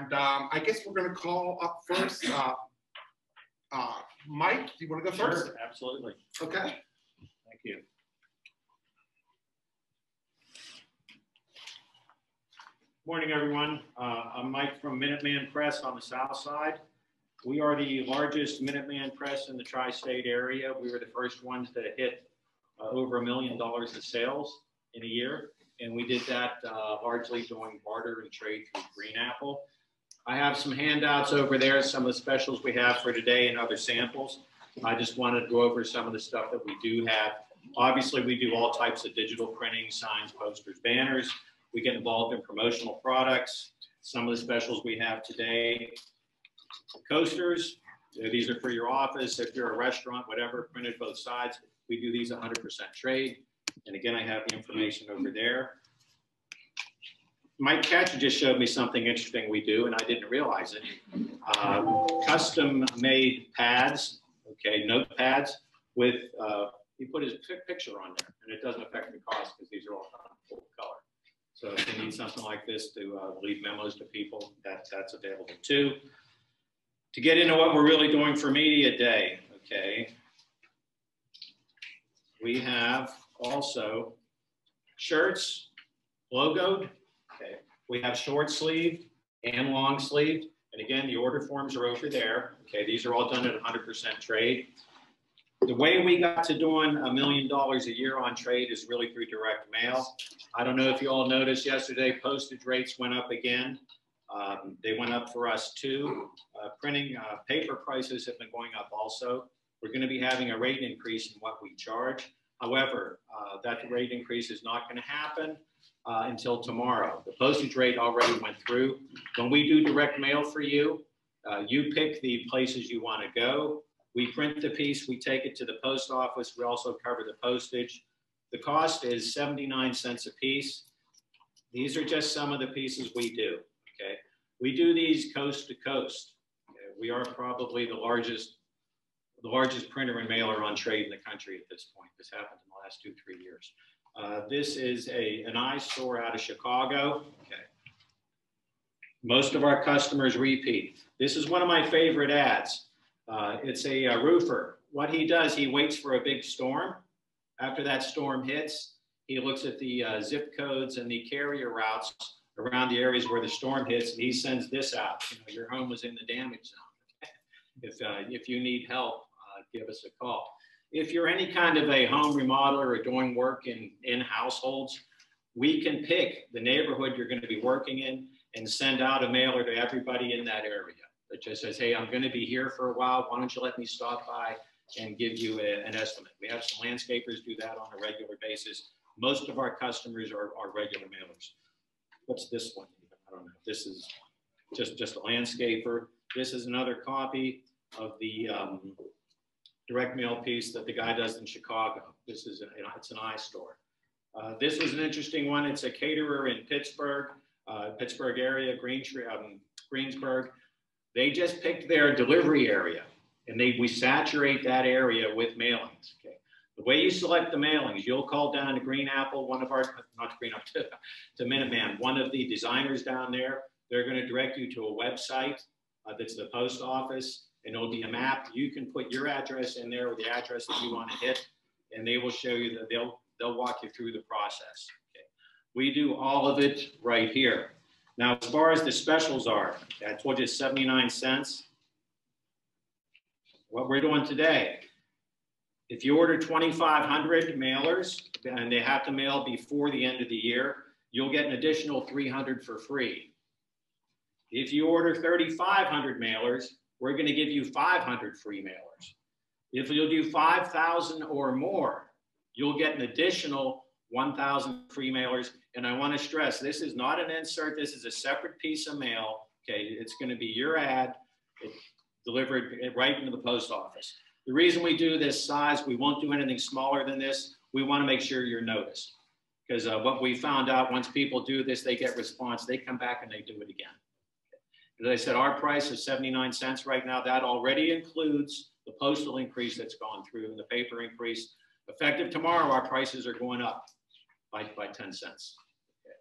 And I guess we're going to call up first. Mike, do you want to go first? Sure, absolutely. Okay. Thank you. Morning, everyone. I'm Mike from Minuteman Press on the South Side. We are the largest Minuteman Press in the tri-state area. We were the first ones to hit over $1 million in sales in a year. And we did that largely doing barter and trade through Green Apple. I have some handouts over there, some of the specials we have for today and other samples. I just wanted to go over some of the stuff that we do have. Obviously, we do all types of digital printing, signs, posters, banners. We get involved in promotional products. Some of the specials we have today, coasters. These are for your office. If you're a restaurant, whatever, printed both sides. We do these 100% trade. And again, I have the information over there. Mike Catcher just showed me something interesting we do, and I didn't realize it. Custom-made pads, okay, notepads with, he put his picture on there, and it doesn't affect the cost because these are all done full color. So if you need something like this to leave memos to people, that's available too. To get into what we're really doing for Media Day, okay, we have also shirts, logoed. Okay. We have short sleeved and long sleeved. And again, the order forms are over there. Okay, these are all done at 100% trade. The way we got to doing $1 million a year on trade is really through direct mail. I don't know if you all noticed yesterday, postage rates went up again. They went up for us too. Printing paper prices have been going up also. We're going to be having a rate increase in what we charge. However, that rate increase is not going to happen until tomorrow. The postage rate already went through. When we do direct mail for you, you pick the places you want to go. We print the piece, we take it to the post office. We also cover the postage. The cost is 79 cents a piece. These are just some of the pieces we do, okay? We do these coast to coast. Okay? We are probably the largest printer and mailer on trade in the country at this point. This happened in the last 2-3 years. This is an eyesore out of Chicago. Okay. Most of our customers repeat. This is one of my favorite ads. It's a roofer. What he does, he waits for a big storm. After that storm hits, he looks at the zip codes and the carrier routes around the areas where the storm hits, and he sends this out. You know, your home was in the damage zone. If you need help, give us a call. If you're any kind of a home remodeler or doing work in households, we can pick the neighborhood you're going to be working in and send out a mailer to everybody in that area that just says, hey, I'm going to be here for a while. Why don't you let me stop by and give you an estimate? We have some landscapers do that on a regular basis. Most of our customers are regular mailers. What's this one? I don't know. This is just a landscaper. This is another copy of the direct mail piece that the guy does in Chicago. This is it's an eyesore. This was an interesting one. It's a caterer in Pittsburgh, Pittsburgh area, Greensburg. They just picked their delivery area, and we saturate that area with mailings. Okay. The way you select the mailings, you'll call down to Green Apple, one of our, not Green Apple, to Minuteman, one of the designers down there. They're going to direct you to a website that's the post office, and it'll be a map. You can put your address in there or the address that you want to hit, and they will show you that they'll walk you through the process. Okay. We do all of it right here. Now, as far as the specials are, I told you 79 cents. What we're doing today, if you order 2,500 mailers and they have to mail before the end of the year, you'll get an additional 300 for free. If you order 3,500 mailers, we're going to give you 500 free mailers. If you'll do 5,000 or more, you'll get an additional 1,000 free mailers. And I want to stress, this is not an insert. This is a separate piece of mail. Okay, it's going to be your ad delivered right into the post office. The reason we do this size, we won't do anything smaller than this. We want to make sure you're noticed. Because what we found out, once people do this, they get response. They come back and they do it again. As I said, our price is 79 cents right now. That already includes the postal increase that's gone through and the paper increase. Effective tomorrow, our prices are going up by 10 cents. Okay.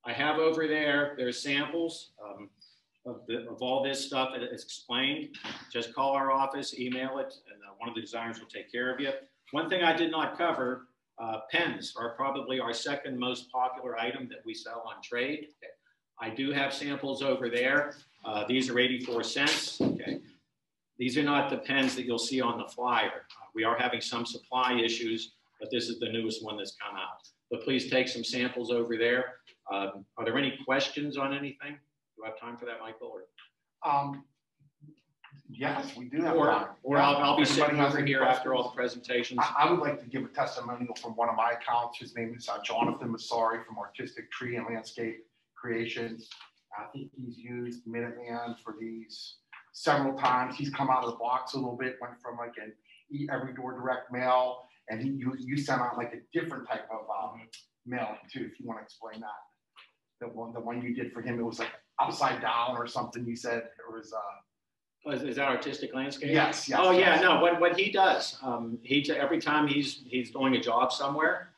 I have over there's samples. of all this stuff that is explained, just call our office, email it, and one of the designers will take care of you. One thing I did not cover, pens are probably our second most popular item that we sell on trade. Okay. I do have samples over there. These are 84 cents. Okay. These are not the pens that you'll see on the flyer. We are having some supply issues, but this is the newest one that's come out. But please take some samples over there. Are there any questions on anything? Do I have time for that, Michael? Or? Yes, we do have time. Or I'll be sitting over here after all the presentations. I would like to give a testimonial from one of my accounts. His name is Jonathan Massari from Artistic Tree and Landscape Creations. I think he's used Minuteman for these several times. He's come out of the box a little bit, went from like an every door direct mail, and you sent out like a different type of mailing too, if you want to explain that. The one you did for him, it was like upside down or something. You said it was is that Artistic Landscape? Yes, yes. Oh yeah, yes. no. What he does, every time he's doing a job somewhere,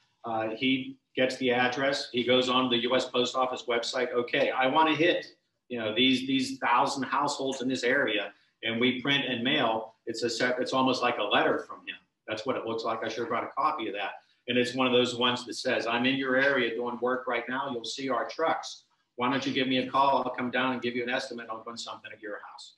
he gets the address. He goes on the U.S. Post Office website. Okay, I want to hit these 1,000 households in this area, and we print and mail. It's almost like a letter from him. That's what it looks like. I should have brought a copy of that. And it's one of those ones that says, I'm in your area doing work right now. You'll see our trucks. Why don't you give me a call? I'll come down and give you an estimate on doing something at your house.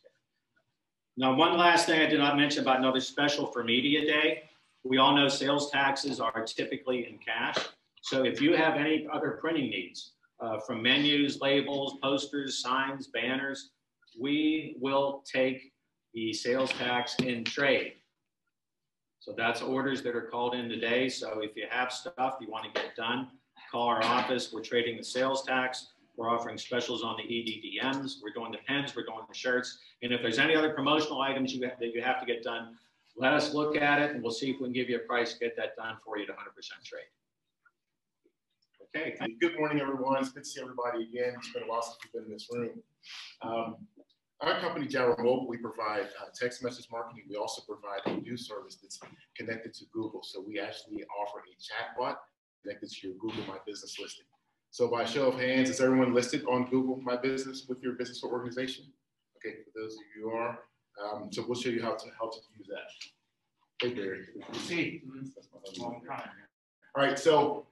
Now, one last thing I did not mention about another special for Media Day. We all know sales taxes are typically in cash. So if you have any other printing needs, from menus, labels, posters, signs, banners, we will take the sales tax in trade. So that's orders that are called in today. So if you have stuff you want to get done, call our office. We're trading the sales tax. We're offering specials on the EDDMs. We're doing the pens. We're doing the shirts. And if there's any other promotional items that you have to get done, let us look at it, and we'll see if we can give you a price to get that done for you at 100% trade. Okay. Good morning, everyone. It's good to see everybody again. It's been a while since we've been in this room. Our company, Gyro Mobile, we provide text message marketing. We also provide a news service that's connected to Google. So we actually offer a chatbot connected to your Google My Business listing. So by show of hands, is everyone listed on Google My Business with your business or organization? Okay, for those of you who are. So we'll show you how to use that. Hey, Barry. See. All right, so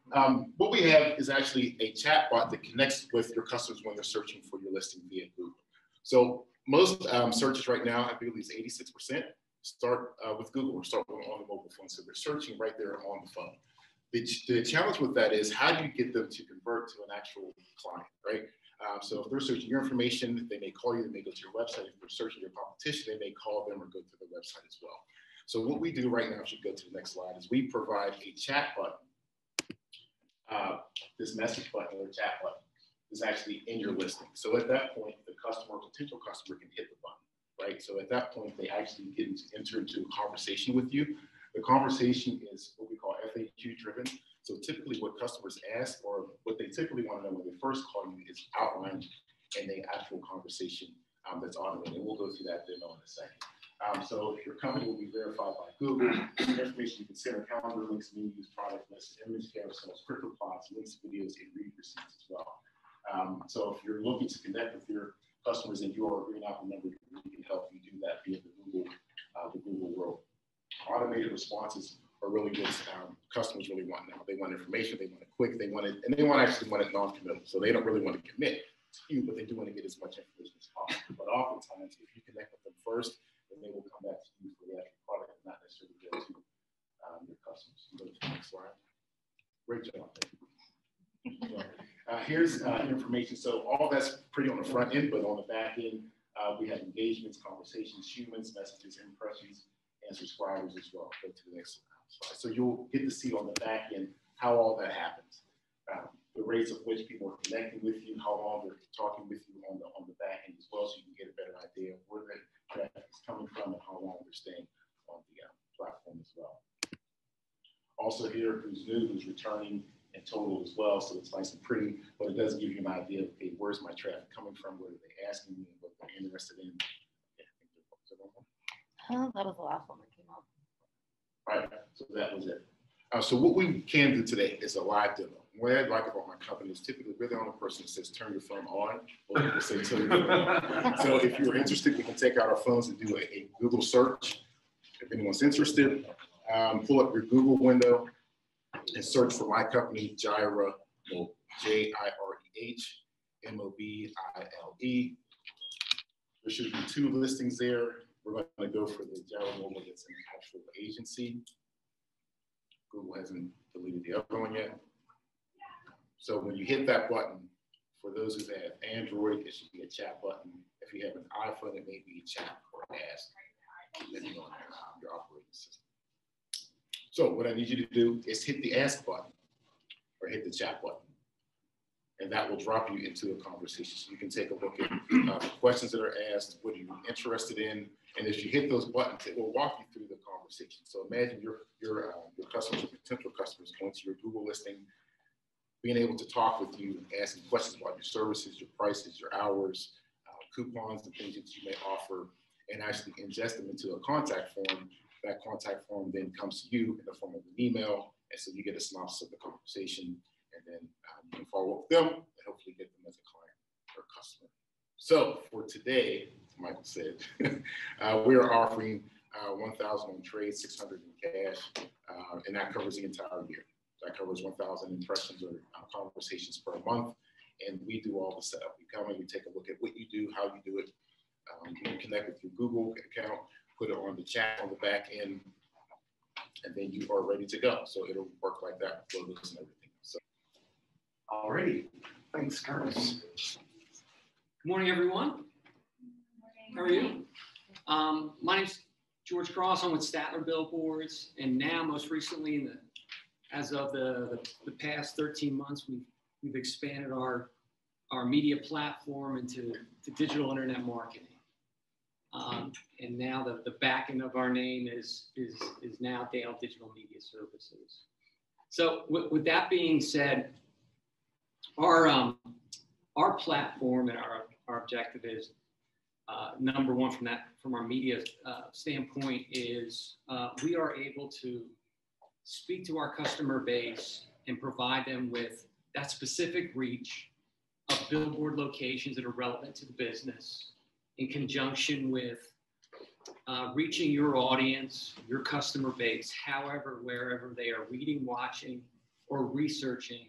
what we have is actually a chatbot that connects with your customers when they're searching for your listing via Google. So most searches right now, I believe it's 86%, start with Google or start on the mobile phone. So they're searching right there on the phone. The challenge with that is how do you get them to convert to an actual client, right? So if they're searching your information, they may call you, they may go to your website. If they're searching your competition, they may call them or go to the website as well. So what we do right now, if you go to the next slide, is we provide a chat button. This message button or chat button is actually in your listing. So at that point, the customer or potential customer can hit the button, right? So at that point, they actually get to enter into a conversation with you. The conversation is what we call FAQ driven. So typically what customers ask or what they typically want to know when they first call you is outlined in an actual conversation that's automated. And we'll go through that demo in a second. So your company will be verified by Google. Information you can send, calendar links, menus, product lists, image carousels, crypto plots, links, videos, and read receipts as well. So if you're looking to connect with your customers and you're a Green Apple member, we can help you do that via the Google world. Automated responses are really what customers really want now. They want information, they want it quick, they want it, and they actually want it non-committal. So they don't really want to commit to you, but they do want to get as much information as possible. But oftentimes, if you connect with them first, then they will come back to you for the actual product and not necessarily go to your customers. Go to the next slide. Great job. Here's information. So all that's pretty on the front end, but on the back end, we have engagements, conversations, humans, messages, impressions, and subscribers as well. Go to the next slide. So you'll get to see on the back end how all that happens. The rates of which people are connecting with you, how long they're talking with you on the back end as well, so you can get a better idea of where the traffic is coming from and how long they're staying on the platform as well. Also here, who's new, who's returning, and total as well, so it's nice and pretty, but it does give you an idea of, okay, where's my traffic coming from, what are they asking me, what they're interested in. That was the last one that came up. All right, so that was it. So what we can do today is a live demo. what I like about my company is typically we're the only person that says turn your phone on, or people say turn your phone on. So if you're interested, we can take out our phones and do a Google search. If anyone's interested, pull up your Google window and search for my company, Jireh, JIREH MOBILE. There should be 2 listings there. We're going to go for the Jireh Mobile that's an actual agency. Google hasn't deleted the other one yet. So when you hit that button, for those who have Android, it should be a chat button. If you have an iPhone, it may be a chat or ask, depending on your operating system. So what I need you to do is hit the ask button or hit the chat button. And that will drop you into a conversation. So you can take a look at the questions that are asked, what are you interested in? And if you hit those buttons, it will walk you through the conversation. So imagine your customers or potential customers going to your Google listing, being able to talk with you, asking questions about your services, your prices, your hours, coupons, and things that you may offer, and actually ingest them into a contact form. That contact form then comes to you in the form of an email. And so you get a synopsis of the conversation, and then you can follow up with them and hopefully get them as a client or customer. So for today, Michael said, we are offering 1,000 on trade, 600 in cash, and that covers the entire year. That covers 1,000 impressions or conversations per month, and we do all the setup. We come and we take a look at what you do, how you do it. You can connect with your Google account, put it on the chat on the back end, and then you are ready to go. So it'll work like that with logos and everything. So, Alrighty, thanks, Curtis. Good morning, everyone. How are you? My name's George Cross. I'm with Statler Billboards, and now, most recently, as of the past 13 months, we've expanded our media platform into digital internet marketing. And now the back end of our name is now Dale Digital Media Services. So with that being said, our platform and our objective is number one from our media standpoint is we are able to speak to our customer base and provide them with that specific reach of billboard locations that are relevant to the business in conjunction with reaching your audience, your customer base, however, wherever they are reading, watching, or researching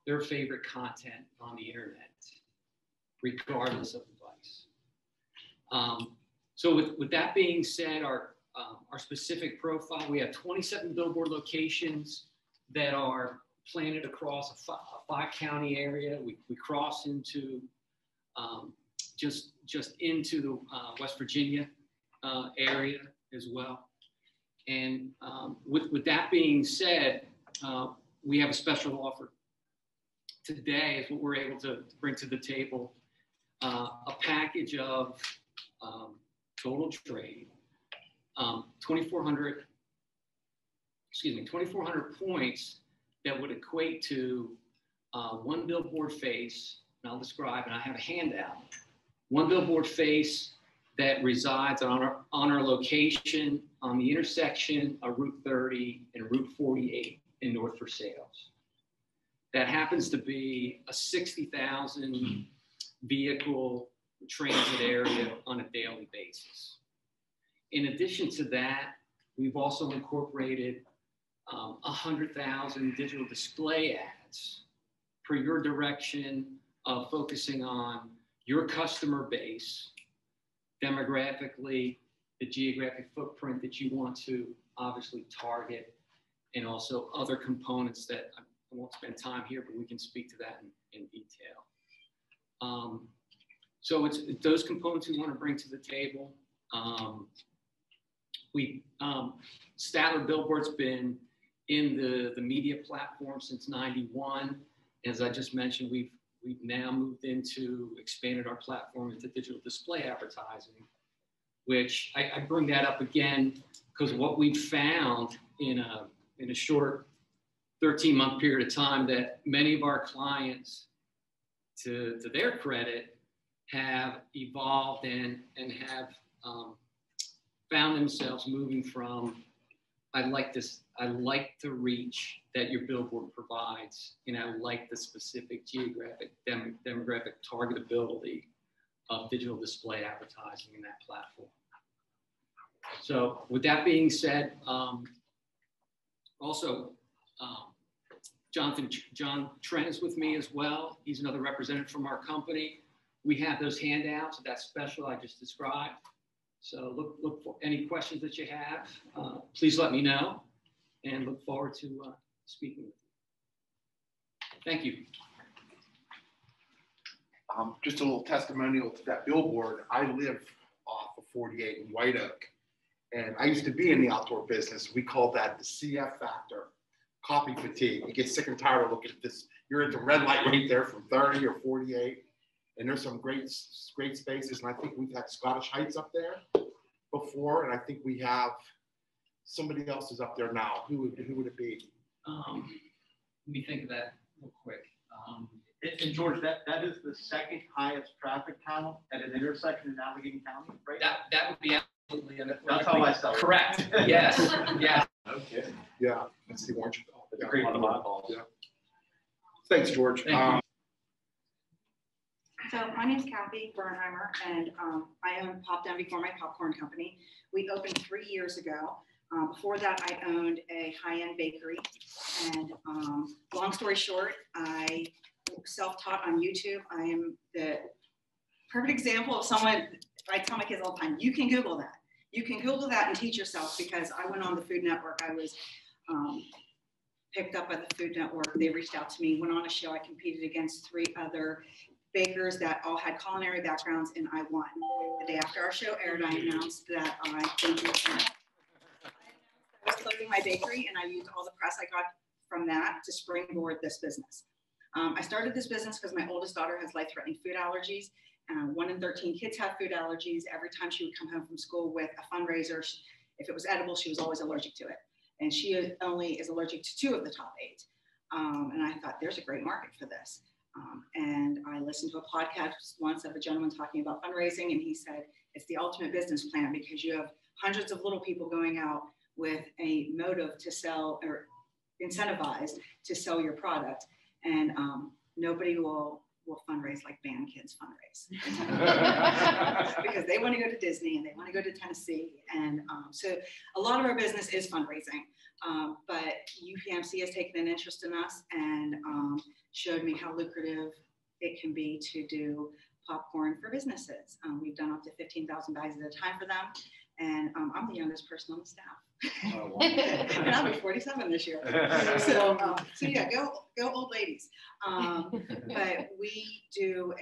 their favorite content on the internet, regardless of device. So with that being said, our specific profile, we have 27 billboard locations that are planted across a 5-county area. We cross into just into the West Virginia area as well. And with that being said, we have a special offer today is what we're able to bring to the table, a package of total trade, 2,400 points that would equate to one billboard face, and I'll describe, and I have a handout, one billboard face that resides on our location on the intersection of Route 30 and Route 48 in North Versailles. That happens to be a 60,000 vehicle transit area on a daily basis. In addition to that, we've also incorporated 100,000 digital display ads per your direction of focusing on your customer base, demographically, the geographic footprint that you want to obviously target, and also other components that I won't spend time here, but we can speak to that in detail. So it's those components we want to bring to the table. Statler Billboard's been in the media platform since '91. As I just mentioned, we've now moved into expanded our platform into digital display advertising, which I bring that up again because what we've found in a short 13-month period of time that many of our clients, to their credit, have evolved and have found themselves moving from I like this. I like the reach that your billboard provides, and I like the specific geographic demographic targetability of digital display advertising in that platform. So with that being said, also, John Trent is with me as well. He's another representative from our company. We have those handouts, that special I just described. So look for any questions that you have. Please let me know, and look forward to speaking with you. Thank you. Just a little testimonial to that billboard. I live off of 48 in White Oak, and I used to be in the outdoor business. We call that the CF factor, coffee fatigue. You get sick and tired of looking at this. You're at the red light right there from 30 or 48, and there's some great spaces. And I think we've had Scottish Heights up there before, and I think we have somebody else is up there now. Who would it be? Let me think of that real quick. And George, that is the second highest traffic count at an intersection in Allegheny County, right? That would be absolutely That's how I sell it. correct. Yes. Yeah. Okay. Yeah, that's the orange. That's a great one of my balls. Yeah. Thanks, George. Thank you. So my name's Kathy Bernheimer, and I own Pop Down Before My Popcorn Company. We opened 3 years ago. Before that, I owned a high-end bakery. And long story short, I self-taught on YouTube. I am the perfect example of someone, I tell my kids all the time, you can Google that. You can Google that and teach yourself, because I went on the Food Network. I was picked up by the Food Network. They reached out to me, went on a show. I competed against 3 other bakers that all had culinary backgrounds, and I won. The day after our show aired, I announced that I was closing my bakery, and I used all the press I got from that to springboard this business. I started this business because my oldest daughter has life-threatening food allergies. 1 in 13 kids have food allergies. Every time she would come home from school with a fundraiser, if it was edible, she was always allergic to it. And she only is allergic to 2 of the top 8. And I thought, there's a great market for this. And I listened to a podcast once of a gentleman talking about fundraising, and he said, it's the ultimate business plan, because you have hundreds of little people going out with a motive to sell, or incentivized to sell your product. And nobody will fundraise like band kids fundraise. Because they want to go to Disney and they want to go to Tennessee. And so a lot of our business is fundraising. But UPMC has taken an interest in us and showed me how lucrative it can be to do popcorn for businesses. We've done up to 15,000 bags at a time for them. And I'm the youngest person on the staff. Oh, wow. And I'll be 47 this year. So yeah, go old ladies. But we do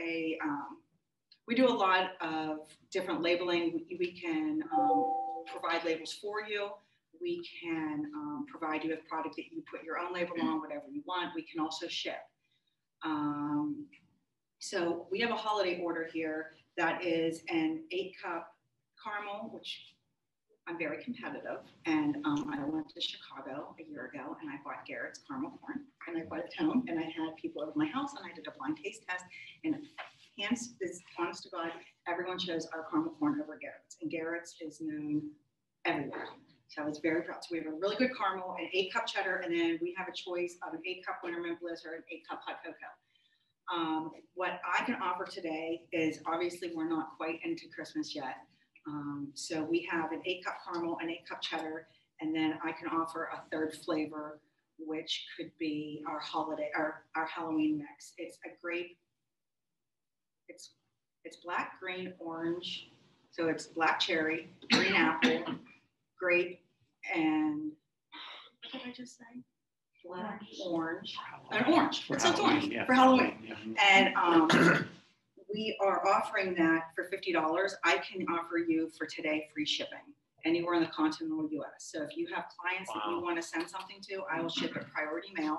a lot of different labeling. We can provide labels for you. We can provide you with product that you put your own label on, whatever you want. We can also ship. So we have a holiday order here that is an 8-cup caramel, which I'm very competitive. And I went to Chicago a year ago and I bought Garrett's caramel corn, and I bought it home, and I had people over my house and I did a blind taste test, and hands is honest to God, everyone chose our caramel corn over Garrett's, and Garrett's is known everywhere. So I was very proud. So we have a really good caramel, an 8-cup cheddar, and then we have a choice of an 8-cup Winter Mint Bliss or an 8-cup hot cocoa. What I can offer today is, obviously we're not quite into Christmas yet. So we have an 8-cup caramel, an 8-cup cheddar, and then I can offer a 3rd flavor, which could be our holiday, our Halloween mix. It's a grape. It's black, green, orange. So it's black cherry, green apple, grape, and what did I just say? Black, orange, and orange. It's orange yeah. for Halloween. Yeah. And we are offering that for $50. I can offer you for today free shipping anywhere in the continental US. So if you have clients that you want to send something to, I will ship it priority mail.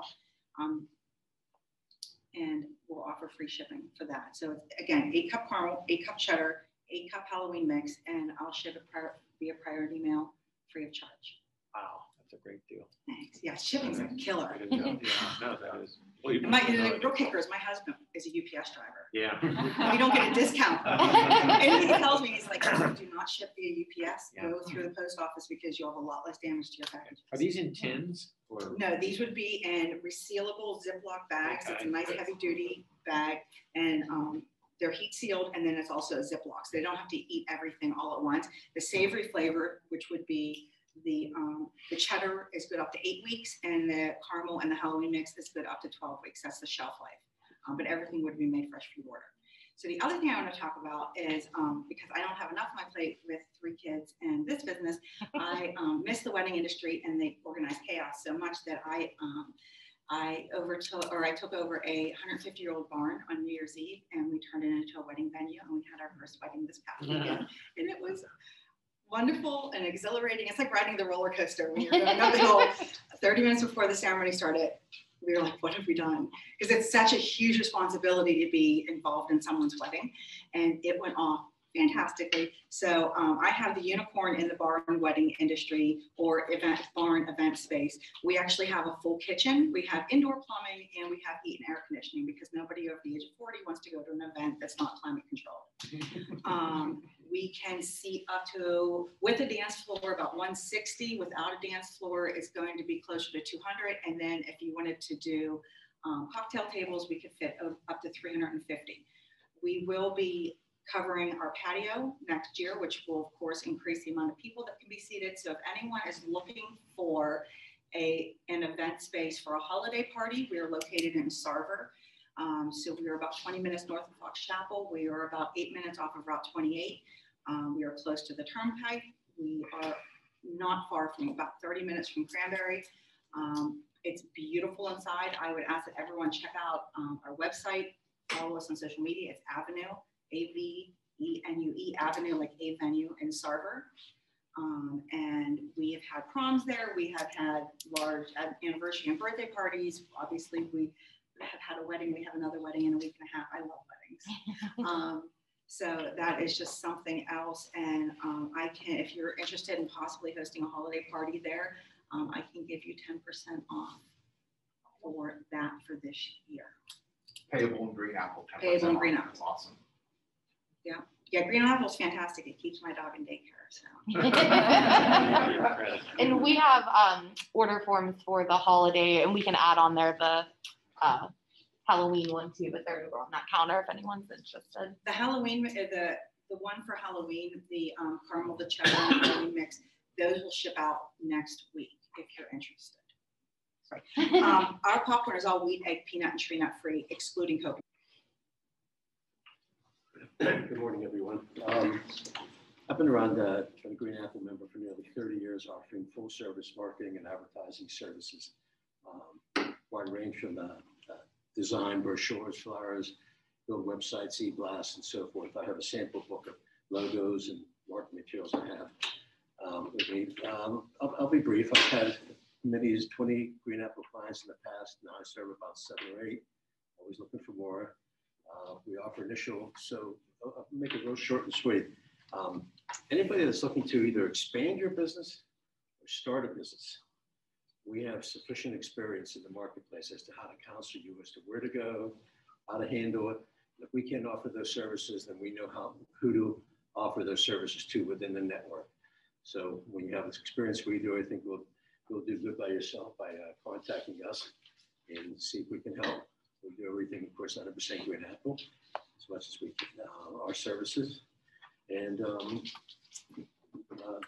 And we'll offer free shipping for that. So again, 8-cup caramel, 8-cup cheddar, 8-cup Halloween mix, and I'll ship it via priority mail free of charge. Wow, that's a great deal. Thanks. Yeah, shipping's a killer. Yeah, no, that is. Well, The real kicker is my husband is a UPS driver. Yeah. We don't get a discount. Anything he tells me, he's like, do not ship via UPS. Yeah. Go through the post office because you'll have a lot less damage to your packages. Are these in tins or? No, these would be in resealable Ziploc bags. It's a Okay. nice heavy duty bag, and they're heat sealed, and then it's also a Ziploc. So they don't have to eat everything all at once. The savory flavor, which would be the cheddar, is good up to 8 weeks, and the caramel and the Halloween mix is good up to 12 weeks. That's the shelf life. But everything would be made fresh for your order. So the other thing I want to talk about is because I don't have enough on my plate with 3 kids and this business, I miss the wedding industry and the organized chaos so much that I took over a 150-year-old barn on New Year's Eve, and we turned it into a wedding venue, and we had our first wedding this past weekend, and it was wonderful and exhilarating. It's like riding the roller coaster when you're going up the hill. 30 minutes before the ceremony started, we were like, what have we done? Because it's such a huge responsibility to be involved in someone's wedding. And it went off fantastically. So I have the unicorn in the barn wedding industry or barn event space. We actually have a full kitchen. We have indoor plumbing, and we have heat and air conditioning because nobody over the age of 40 wants to go to an event that's not climate controlled. We can seat up to, with a dance floor, about 160. Without a dance floor, it's going to be closer to 200. And then if you wanted to do cocktail tables, we could fit up to 350. We will be covering our patio next year, which will of course increase the amount of people that can be seated. So if anyone is looking for an event space for a holiday party, we are located in Sarver. So we are about 20 minutes north of Fox Chapel. We are about 8 minutes off of Route 28. We are close to the Turnpike. We are not far from, about 30 minutes from Cranberry. It's beautiful inside. I would ask that everyone check out our website, follow us on social media. It's Avenue, A-V-E-N-U-E, Avenue, like a venue in Sarver. And we have had proms there. We have had large anniversary and birthday parties. Obviously, we have had a wedding. We have another wedding in a week and a half. I love weddings. So that is just something else. And I can, if you're interested in possibly hosting a holiday party there, I can give you 10% off for that for this year. Payable in green apple. Payable in green apple. That's awesome. Yeah, green apple is fantastic. It keeps my dog in daycare. So. And we have order forms for the holiday, and we can add on there the Halloween one too, but they're on that counter if anyone's interested. The Halloween, the one for Halloween, the caramel, the cheddar, and Halloween mix, those will ship out next week if you're interested. Sorry. Our popcorn is all wheat, egg, peanut, and tree nut free, excluding coconut. Good morning, everyone. I've been around a Green Apple member for nearly 30 years, offering full service marketing and advertising services. Wide range from design, brochures, flyers, build websites, e-blasts, and so forth. I have a sample book of logos and marketing materials I have with me. I'll be brief. I've had many as 20 Green Apple clients in the past. Now I serve about 7 or 8. Always looking for more. We offer initial, so I'll make it real short and sweet. Anybody that's looking to either expand your business or start a business, we have sufficient experience in the marketplace as to how to counsel you as to where to go, how to handle it. If we can't offer those services, then we know who to offer those services to within the network. So when you have this experience we do, I think you'll do good by yourself by contacting us and see if we can help. We do everything, of course, 100% Green Apple, as much as we can, our services. And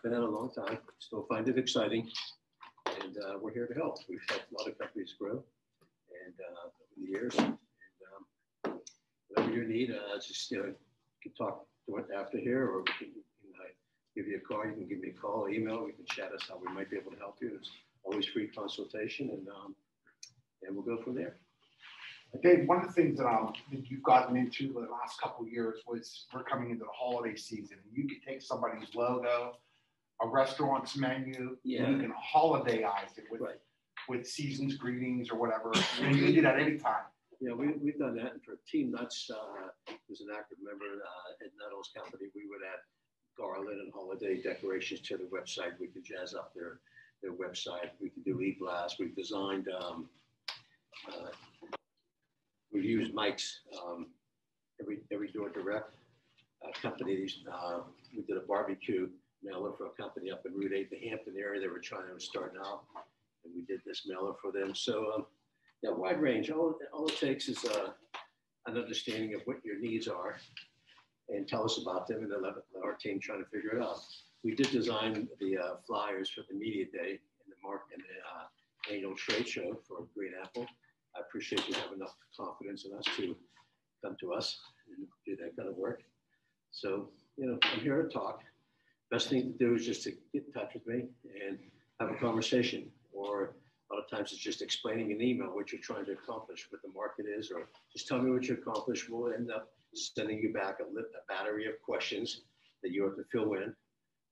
been at a long time, still find it exciting. And we're here to help. We've helped a lot of companies grow and over the years. And whatever you need, just you can talk to it after here, or we can give you a call. You can give me a call or email. We can chat us how we might be able to help you. It's always free consultation, and we'll go from there. Dave, one of the things that you've gotten into the last couple of years was we're coming into the holiday season. You can take somebody's logo, a restaurant's menu, Yeah. and you can holodayize it with season's greetings or whatever. And you can do that anytime. Yeah, we've done that. And for Team Nuts, who's an active member at Nettles Company, we would add garland and holiday decorations to the website. We could jazz up their website. We could do e-blasts. We've designed, we've used mics every door direct. companies. We did a barbecue mailer for a company up in Route 8, the Hampton area. They were trying to start out, and we did this mailer for them. So yeah, wide range. All it takes is an understanding of what your needs are, and tell us about them, and then let our team try to figure it out. We did design the flyers for the media day and the annual trade show for Green Apple. I appreciate you having enough confidence in us to come to us and do that kind of work. So, you know, I'm here to talk. Best thing to do is just to get in touch with me and have a conversation. Or a lot of times it's just explaining an email what you're trying to accomplish, what the market is, or just tell me what you accomplished. We'll end up sending you back a battery of questions that you have to fill in,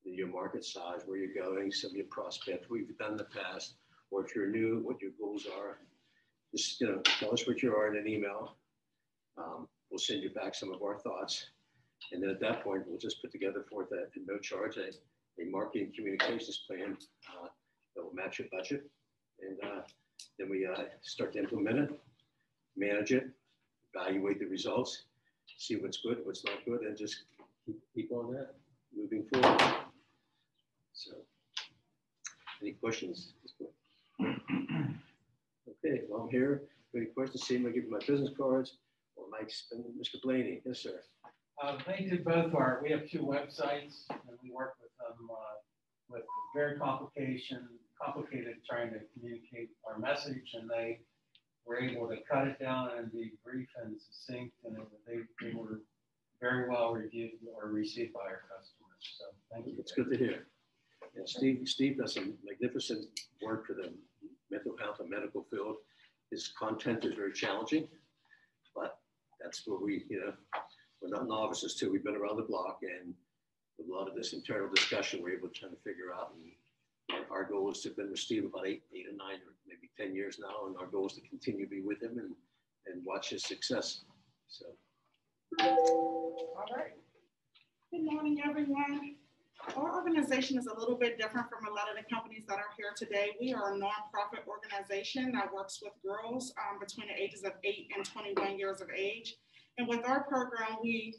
your market size, where you're going, some of your prospects, what you've done in the past, or if you're new, what your goals are. Just, you know, tell us what you are in an email. We'll send you back some of our thoughts. And then at that point, we'll just put together for that at no charge, a marketing communications plan that will match your budget. And then we start to implement it, manage it, evaluate the results, see what's good, what's not good, and just keep on that, moving forward. So, any questions? Okay, well, I'm here. Any questions? See, I'm going to give you my business cards. Or Mr. Blaney. Yes, sir. They do both we have 2 websites, and we work with them with very complicated trying to communicate our message, and they were able to cut it down and be brief and succinct, and they were very well reviewed or received by our customers. So thank you. It's good to hear. Yeah, Steve does some magnificent work for the mental health and medical field. His content is very challenging, but that's where we, you know, we're not novices too. We've been around the block, and with a lot of this internal discussion, we're able to try to figure out. And our goal is to have been with Steve about 8 or 9 or maybe 10 years now, and our goal is to continue to be with him and watch his success. So. All right. Good morning, everyone. Our organization is a little bit different from a lot of the companies that are here today. We are a nonprofit organization that works with girls between the ages of 8 and 21 years of age. And with our program, we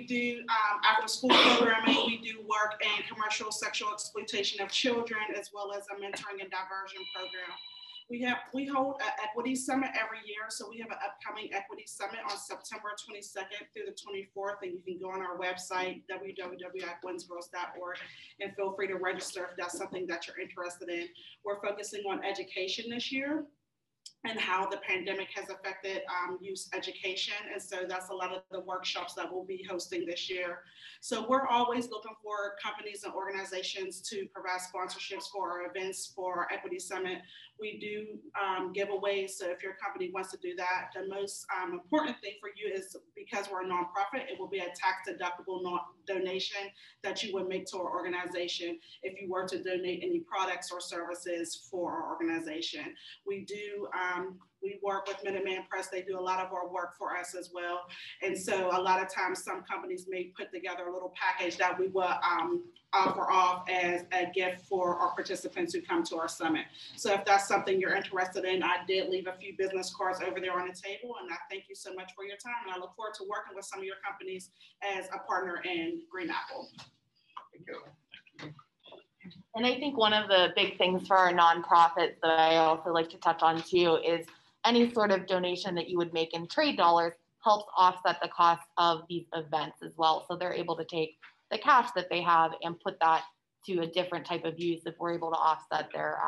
do after school programming. We do work in commercial sexual exploitation of children, as well as a mentoring and diversion program. We hold an equity summit every year. So we have an upcoming equity summit on September 22nd through the 24th. And you can go on our website, www.winsgirls.org, and feel free to register if that's something that you're interested in. We're focusing on education this year and how the pandemic has affected youth education. And so that's a lot of the workshops that we'll be hosting this year. So we're always looking for companies and organizations to provide sponsorships for our events for our Equity Summit. We do giveaways. So if your company wants to do that, the most important thing for you is, because we're a nonprofit, it will be a tax deductible donation that you would make to our organization if you were to donate any products or services for our organization. We do, we work with Minuteman Press. They do a lot of our work for us as well. And so a lot of times some companies may put together a little package that we will offer off as a gift for our participants who come to our summit. So if that's something you're interested in, I did leave a few business cards over there on the table, and I thank you so much for your time. And I look forward to working with some of your companies as a partner in Green Apple. Thank you. And I think one of the big things for our nonprofits that I also like to touch on too is any sort of donation that you would make in trade dollars helps offset the cost of these events as well. So they're able to take the cash that they have and put that to a different type of use if we're able to offset their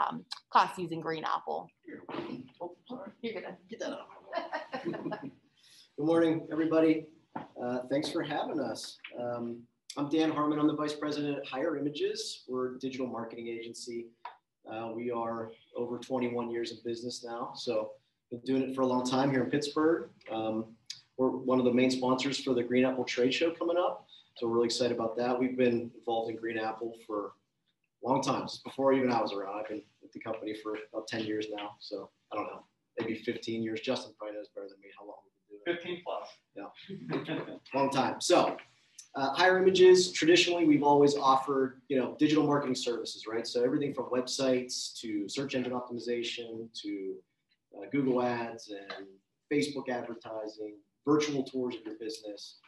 costs using Green Apple. Oh, you're gonna get that out. Good morning, everybody. Thanks for having us. I'm Dan Harmon. I'm the Vice President at Higher Images. We're a digital marketing agency. We are over 21 years in business now, so been doing it for a long time here in Pittsburgh. We're one of the main sponsors for the Green Apple trade show coming up, so we're really excited about that. We've been involved in Green Apple for a long time, since before even I was around. I've been with the company for about 10 years now, so I don't know, maybe 15 years. Justin probably knows better than me how long we've been doing it. 15 plus. Yeah, long time. So Higher Images, traditionally, we've always offered, digital marketing services, right? So everything from websites to search engine optimization to Google ads and Facebook advertising, virtual tours of your business.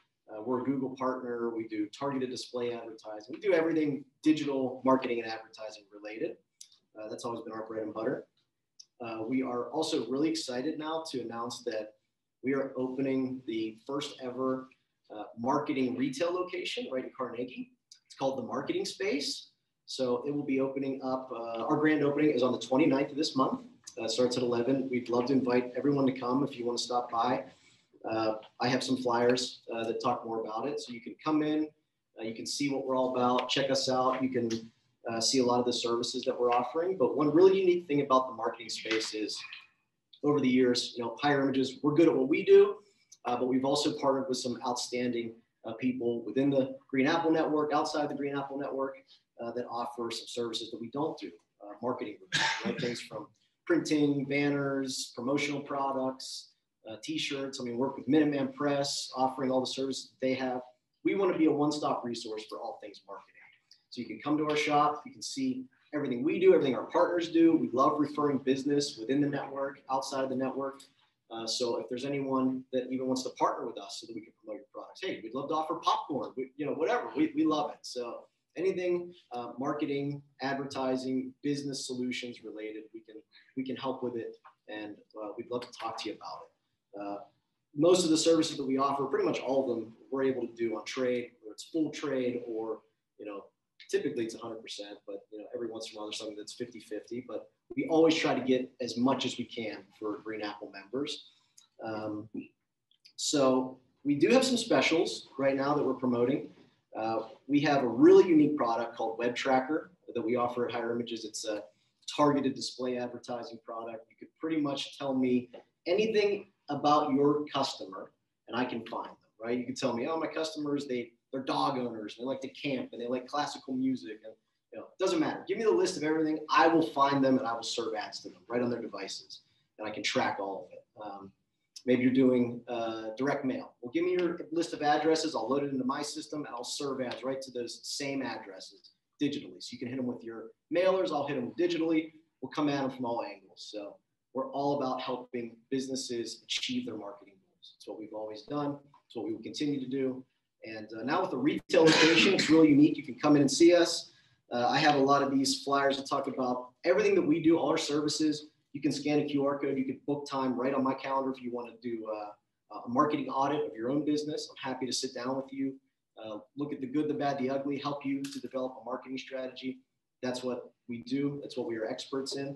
We're a Google partner. We do targeted display advertising. We do everything digital marketing and advertising related. That's always been our bread and butter. We are also really excited now to announce that we are opening the first ever marketing retail location right in Carnegie. It's called the Marketing Space. So it will be opening up. Our grand opening is on the 29th of this month. Starts at 11. We'd love to invite everyone to come if you want to stop by. I have some flyers that talk more about it. So you can come in, you can see what we're all about, check us out. You can see a lot of the services that we're offering. But one really unique thing about the marketing space is over the years, Higher Images, we're good at what we do, but we've also partnered with some outstanding people within the Green Apple Network, outside the Green Apple Network, that offer some services that we don't do, marketing, right? Things from printing, banners, promotional products, t-shirts. I mean, work with Minuteman Press, offering all the services that they have. We want to be a one-stop resource for all things marketing. So you can come to our shop, you can see everything we do, everything our partners do. We love referring business within the network, outside of the network. So if there's anyone that even wants to partner with us so that we can promote your products, hey, we'd love to offer popcorn, whatever, we love it. So anything marketing, advertising, business solutions related, we can help with it, and we'd love to talk to you about it. Most of the services that we offer, pretty much all of them, we're able to do on trade, whether it's full trade or, typically it's 100%, but every once in a while there's something that's 50-50, but we always try to get as much as we can for Green Apple members. So we do have some specials right now that we're promoting. We have a really unique product called Web Tracker that we offer at Higher Images. It's a targeted display advertising product. You could pretty much tell me anything about your customer and I can find them, right? You can tell me, oh, my customers, they're dog owners, they like to camp, and they like classical music, and it doesn't matter. Give me the list of everything. I will find them and I will serve ads to them right on their devices, and I can track all of it. Maybe you're doing direct mail. Well, give me your list of addresses. I'll load it into my system and I'll serve ads right to those same addresses digitally. So you can hit them with your mailers. I'll hit them digitally. We'll come at them from all angles. So we're all about helping businesses achieve their marketing goals. It's what we've always done. It's what we will continue to do. And now with the retail location, it's really unique. You can come in and see us. I have a lot of these flyers that talk about everything that we do, all our services. You can scan a QR code. You can book time right on my calendar if you want to do a marketing audit of your own business. I'm happy to sit down with you, look at the good, the bad, the ugly, help you to develop a marketing strategy. That's what we do. That's what we are experts in.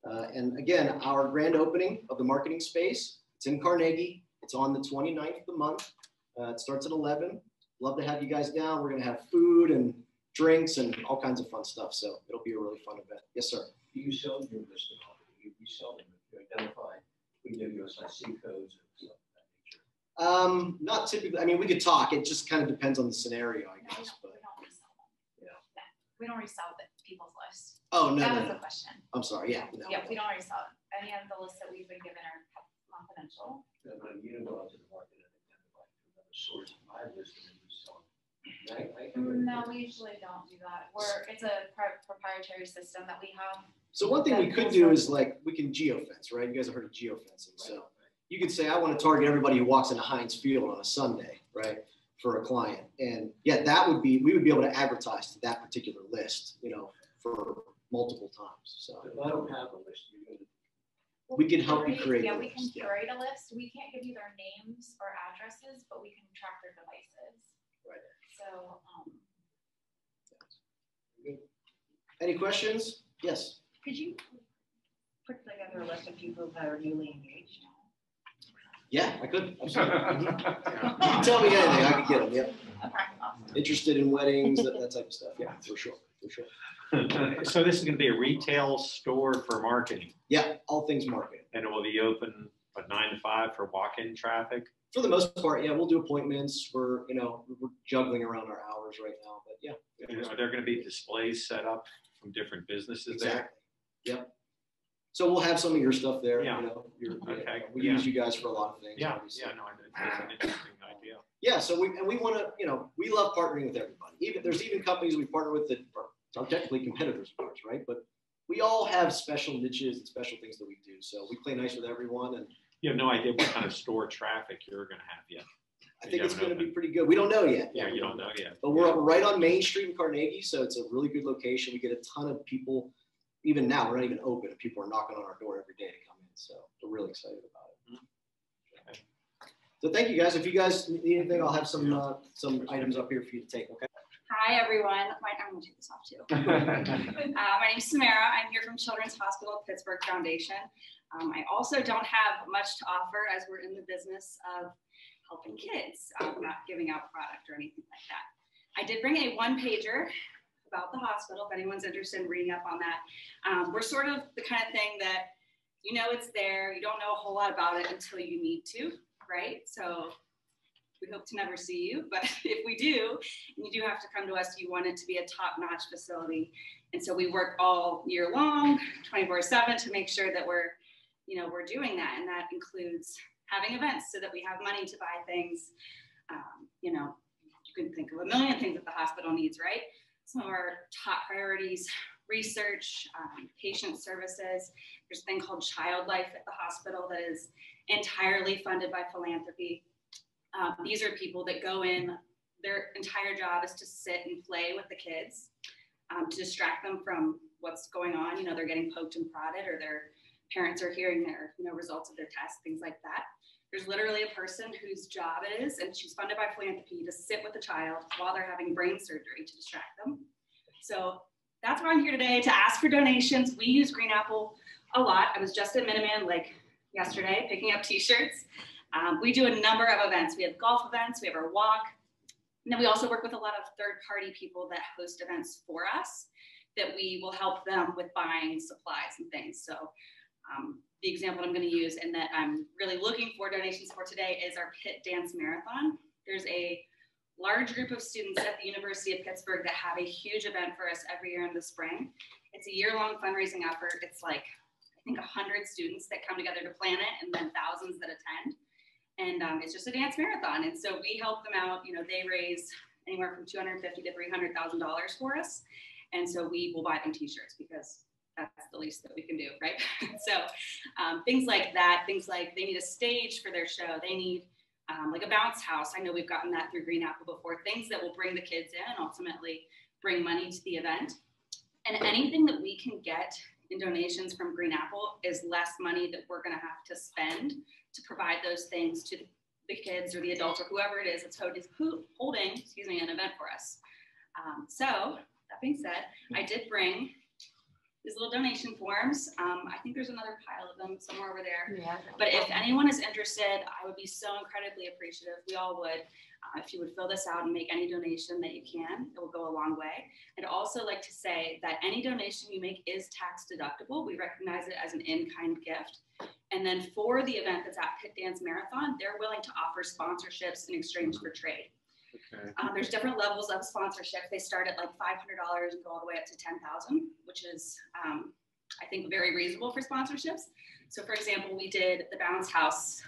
And again, our grand opening of the Marketing Space, it's in Carnegie. It's on the 29th of the month. It starts at 11. Love to have you guys down. We're going to have food and drinks and all kinds of fun stuff. So it'll be a really fun event. Yes, sir. Do you sell your list of company? You sell them if you identify, we give you SIC codes and stuff of that nature. Not typically. I mean, we could talk. It just kind of depends on the scenario, I guess. But we don't resell them. Yeah. We don't resell the people's lists. Oh, no. That no, was no. the question. I'm sorry. Yeah. No. Yeah, we don't resell them. Any of the lists that we've been given are confidential. And when you go out to the market and identify another source of my list and you sell them. No, we usually don't do that. It's a proprietary system that we have. So one thing we could do is we can geofence, right? You guys have heard of geofencing. So you could say, I want to target everybody who walks into Heinz Field on a Sunday, right? For a client. And yeah, we would be able to advertise to that particular list, for multiple times. So if I don't have a list, we can help you create. Yeah, we can curate a list. We can't give you their names or addresses, but we can track their devices. Right. So, Any questions? Yes. Could you put together a list of people that are newly engaged? Yeah, I could. Absolutely. You can tell me anything, I could get them. Yep. okay, awesome. Interested in weddings, that type of stuff. Yeah, for sure. So this is going to be a retail store for marketing. Yeah, all things marketing. And it will be open 9 to 5 for walk-in traffic. For the most part, yeah, we'll do appointments. We're juggling around our hours right now, but yeah. Are there going to be displays set up from different businesses exactly. there? Yep. So we'll have some of your stuff there. Yeah. Okay. We use you guys for a lot of things. Yeah. Obviously. Yeah. No, it's an interesting idea. Yeah. So we want to, we love partnering with everybody. There's even companies we partner with that are technically competitors of ours, right? But we all have special niches and special things that we do. So we play nice with everyone, and You have no idea what kind of store traffic you're going to have yet. I think it's going to be pretty good. We don't know yet. Yeah, you don't know yet. But we're right on Main Street in Carnegie, so it's a really good location. We get a ton of people. Even now, we're not even open, and people are knocking on our door every day to come in. So we're really excited about it. Okay. So thank you guys. If you guys need anything, I'll have some items up here for you to take. Okay. Hi everyone. I'm gonna take this off too. My name is Samara. I'm here from Children's Hospital Pittsburgh Foundation. I also don't have much to offer as we're in the business of helping kids, not giving out product or anything like that. I did bring a one-pager about the hospital if anyone's interested in reading up on that. We're sort of the kind of thing that you know it's there, you don't know a whole lot about it until you need to, right? So we hope to never see you, but if we do, and you do have to come to us, you want it to be a top-notch facility. And so we work all year long, 24/7 to make sure that we're doing that. And that includes having events so that we have money to buy things. You can think of a million things that the hospital needs, right? Some of our top priorities, research, patient services. There's a thing called Child Life at the hospital that is entirely funded by philanthropy. These are people that go in, their entire job is to sit and play with the kids, to distract them from what's going on. They're getting poked and prodded, or their parents are hearing their results of their tests, things like that. There's literally a person whose job it is, and she's funded by philanthropy, to sit with the child while they're having brain surgery to distract them. So that's why I'm here today, to ask for donations. We use Green Apple a lot. I was just at Minuteman yesterday picking up t-shirts. We do a number of events. We have golf events, we have our walk, and then we also work with a lot of third-party people that host events for us that we will help them with buying supplies and things. So the example I'm going to use and that I'm really looking for donations for today is our Pitt Dance Marathon. There's a large group of students at the University of Pittsburgh that have a huge event for us every year in the spring. It's a year-long fundraising effort. It's I think 100 students that come together to plan it, and then thousands that attend. And it's just a dance marathon. And so we help them out. They raise anywhere from $250,000 to $300,000 for us. And so we will buy them t-shirts because that's the least that we can do, right? So things like that, things like they need a stage for their show. They need like a bounce house. I know we've gotten that through Green Apple before, things that will bring the kids in and ultimately bring money to the event. And anything that we can get in donations from Green Apple is less money that we're going to have to spend to provide those things to the kids or the adults or whoever it is that's holding an event for us. So that being said, I did bring these little donation forms. I think there's another pile of them somewhere over there. Yeah. But if anyone is interested, I would be so incredibly appreciative. We all would. If you would fill this out and make any donation that you can, it will go a long way. I'd also like to say that any donation you make is tax deductible. We recognize it as an in-kind gift. And then for the event that's at Pitt Dance Marathon, they're willing to offer sponsorships in exchange for trade. Okay. There's different levels of sponsorship. They start at $500 and go all the way up to $10,000, which is, I think, very reasonable for sponsorships. So for example, we did the Bounce House,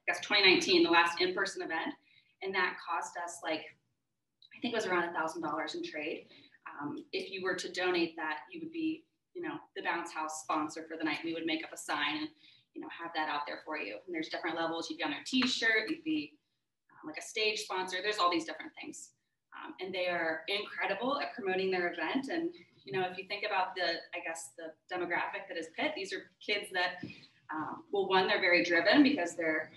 2019, the last in-person event. And that cost us I think it was around $1,000 in trade. If you were to donate that, you would be, the Bounce House sponsor for the night. We would make up a sign and, have that out there for you. And there's different levels. You'd be on their t-shirt, you'd be like a stage sponsor. There's all these different things. And they are incredible at promoting their event. And, if you think about the demographic that is Pitt, these are kids that, they're very driven because they're,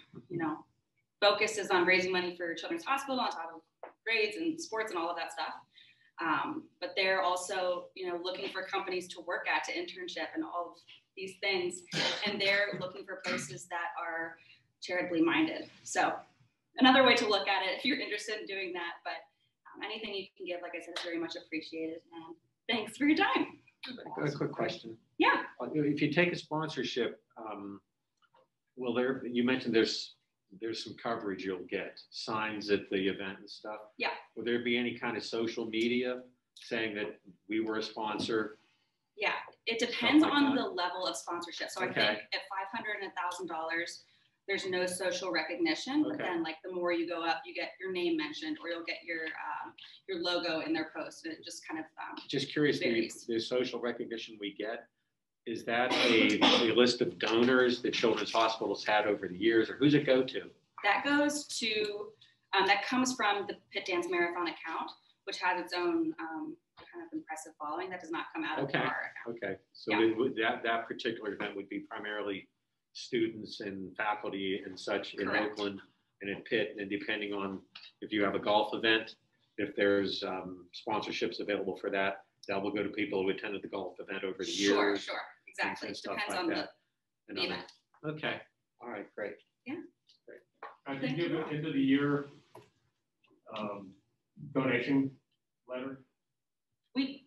focus is on raising money for Children's Hospital on top of grades and sports and all of that stuff. But they're also, looking for companies to work at, to internship and all of these things. And they're looking for places that are charitably minded. So another way to look at it if you're interested in doing that. But anything you can give, like I said, is very much appreciated. And thanks for your time. A quick question. Yeah. If you take a sponsorship, you mentioned there's some coverage you'll get, signs at the event and stuff. Yeah. Will there be any kind of social media saying that we were a sponsor? Yeah, it depends on the level of sponsorship. So I think at $500 and $1,000, there's no social recognition. But then the more you go up, you get your name mentioned, or you'll get your logo in their post. And it just kind of just curious, the social recognition we get, Is that a list of donors that Children's Hospital's had over the years, or who's it go to? That goes to, that comes from the Pit Dance Marathon account, which has its own kind of impressive following. That does not come out of our account. Okay. So Yeah. that particular event would be primarily students and faculty and such in Correct. Oakland and in Pitt, and depending on if you have a golf event, if there's sponsorships available for that, that will go to people who attended the golf event over the years. Sure, exactly. and It stuff depends like on that. the And event. okay. All right. Great. Yeah. I can give an end of the year donation letter. We,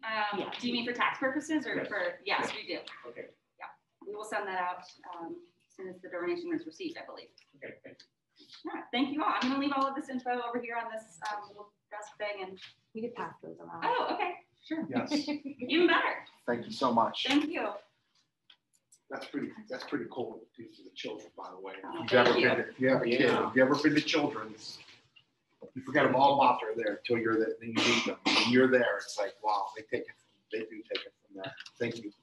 do you mean for tax purposes or Yes. for, yes, we do. Okay. Yeah, we will send that out as soon as the donation is received, I believe. Okay. Thanks. Yeah, thank you all. I'm gonna leave all of this info over here on this little desk thing and. We could pass those around. Oh, okay, sure. Yes. Even better. Thank you so much. Thank you. That's pretty cool to do for the children, by the way. Oh, If you ever thank you. been, if you have a kid, Yeah. if you ever been to Children's, you forget them all about there until you're there, then you meet them. When you're there, it's like, wow, they do take it from there. Thank you.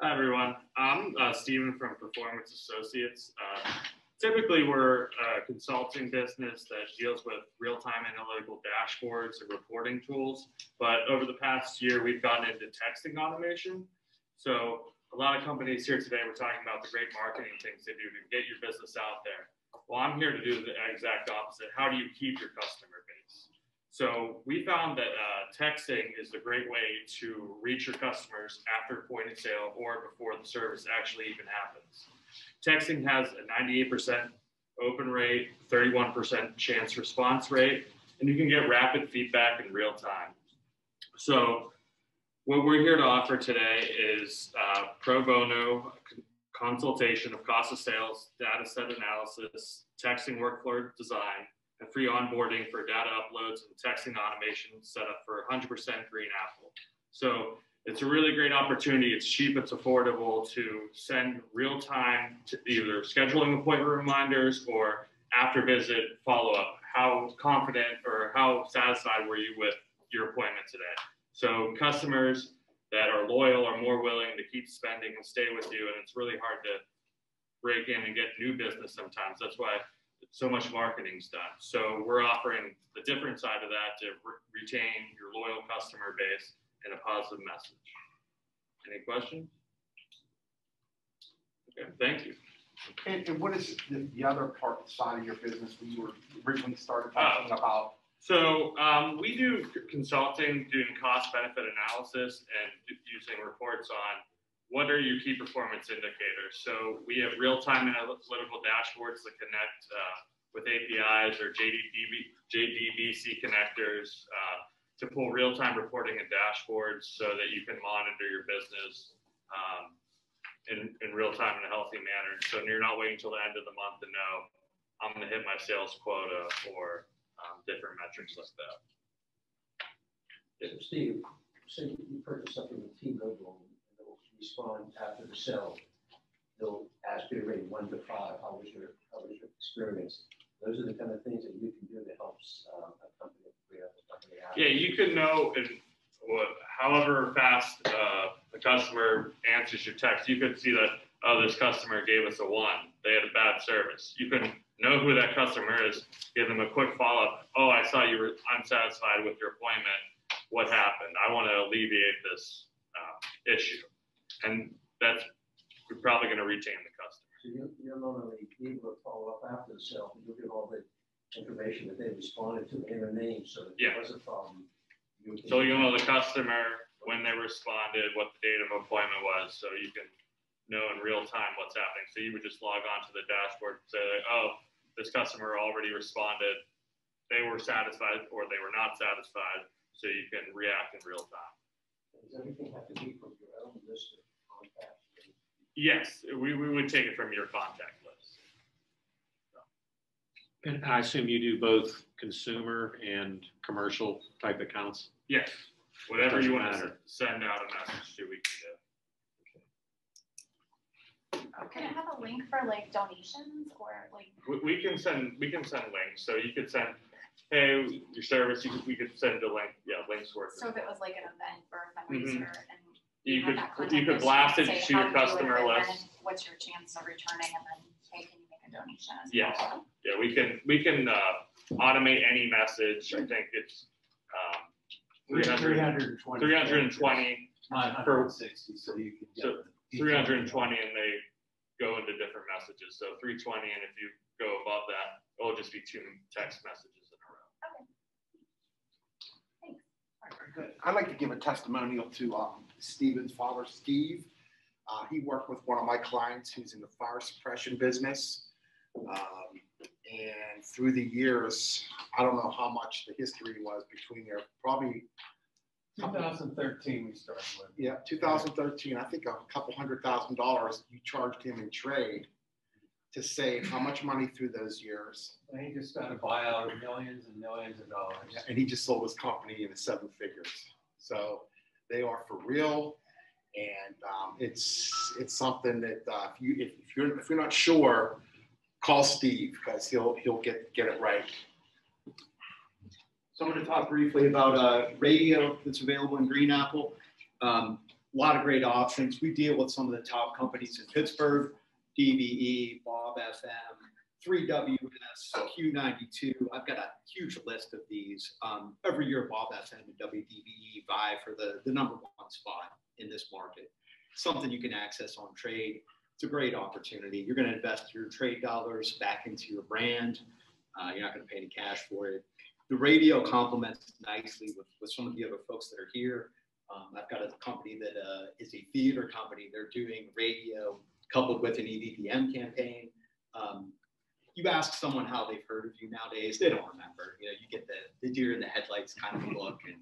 Hi, everyone. I'm Steven from Performance Associates. Typically, we're a consulting business that deals with real-time analytical dashboards and reporting tools. But over the past year, we've gotten into texting automation. So a lot of companies here today were talking about the great marketing things they do to get your business out there. Well, I'm here to do the exact opposite. How do you keep your customer base? So we found that texting is a great way to reach your customers after point of sale or before the service actually even happens. Texting has a 98% open rate, 31% chance response rate, and you can get rapid feedback in real time. So what we're here to offer today is pro bono consultation of cost of sales, data set analysis, texting workflow design, and free onboarding for data uploads and texting automation set up for 100% Green Apple. So it's a really great opportunity. It's cheap, it's affordable to send real time to either scheduling appointment reminders or after visit follow-up. How confident or how satisfied were you with your appointment today? So customers that are loyal are more willing to keep spending and stay with you. And it's really hard to break in and get new business sometimes. That's why so much marketing's done. So we're offering the different side of that to retain your loyal customer base and a positive message. Any questions? Okay, thank you. And what is the other side of your business when you were originally started talking about? So we do consulting, doing cost benefit analysis and using reports on what are your key performance indicators. So we have real-time analytical dashboards that connect with APIs or JDBC connectors to pull real-time reporting and dashboards so that you can monitor your business in real time in a healthy manner. So you're not waiting until the end of the month to know I'm going to hit my sales quota or different metrics like that. So Steve, say you purchase something with T-Mobile and they'll respond after the sale. They'll ask you to rate 1 to 5. How was your experience? Those are the kind of things that you can do that helps a company out. Yeah, you can know in however fast the customer answers your text, you could see that, oh, this customer gave us a 1. They had a bad service. You can know who that customer is, give them a quick follow-up. Oh, I saw you were unsatisfied with your appointment. What happened? I want to alleviate this issue. And that's you're probably going to retain the customer. So you'll not only be able to follow up after the sale, but you'll get all the information that they responded to in their name. So if there was a problem. So you'll know the customer, when they responded, what the date of appointment was, so you can know in real time what's happening. So you would just log on to the dashboard and say, oh, this customer already responded. They were satisfied or they were not satisfied. So you can react in real time. Does everything have to be from your own list of contacts? Yes, we would take it from your contact list. And I assume you do both consumer and commercial type accounts? Yes, whatever you want matter. to send out a message to, we can do. Can it have a link for like donations or like? We can send links. So you could send, hey, your service. We could send a link. Yeah, links worth. So if it was like an event or a fundraiser, and You have could that contact you could list, blast it say to how your you do it, customer and then list. what's your chance of returning, and then, hey, can you make a donation as Yes. well? Yeah, we can automate any message. I think it's 320 960, so you can get. So 320, and they go into different messages. So 320, and if you go above that, it'll just be 2 text messages in a row. Good. I'd like to give a testimonial to Stephen's father, Steve. He worked with one of my clients who's in the fire suppression business. And through the years, I don't know how much the history was between there, probably 2013 we started with. Yeah, 2013, I think a couple $100,000 you charged him in trade to save how much money through those years? And he just got a buyout of millions and millions of dollars. And he just sold his company in the 7 figures. So they are for real. And it's something that if you're not sure, call Steve, because he'll get it right. So I'm going to talk briefly about radio that's available in Green Apple. A lot of great options. We deal with some of the top companies in Pittsburgh: DVE, Bob FM, 3WS, Q92. I've got a huge list of these. Every year, Bob FM and WDVE vie for the #1 spot in this market. Something you can access on trade. It's a great opportunity. You're going to invest your trade dollars back into your brand. You're not going to pay any cash for it. The radio complements nicely with some of the other folks that are here. I've got a company that is a theater company. They're doing radio coupled with an EVPM campaign. You ask someone how they've heard of you nowadays, they don't remember. You get the deer in the headlights kind of look, and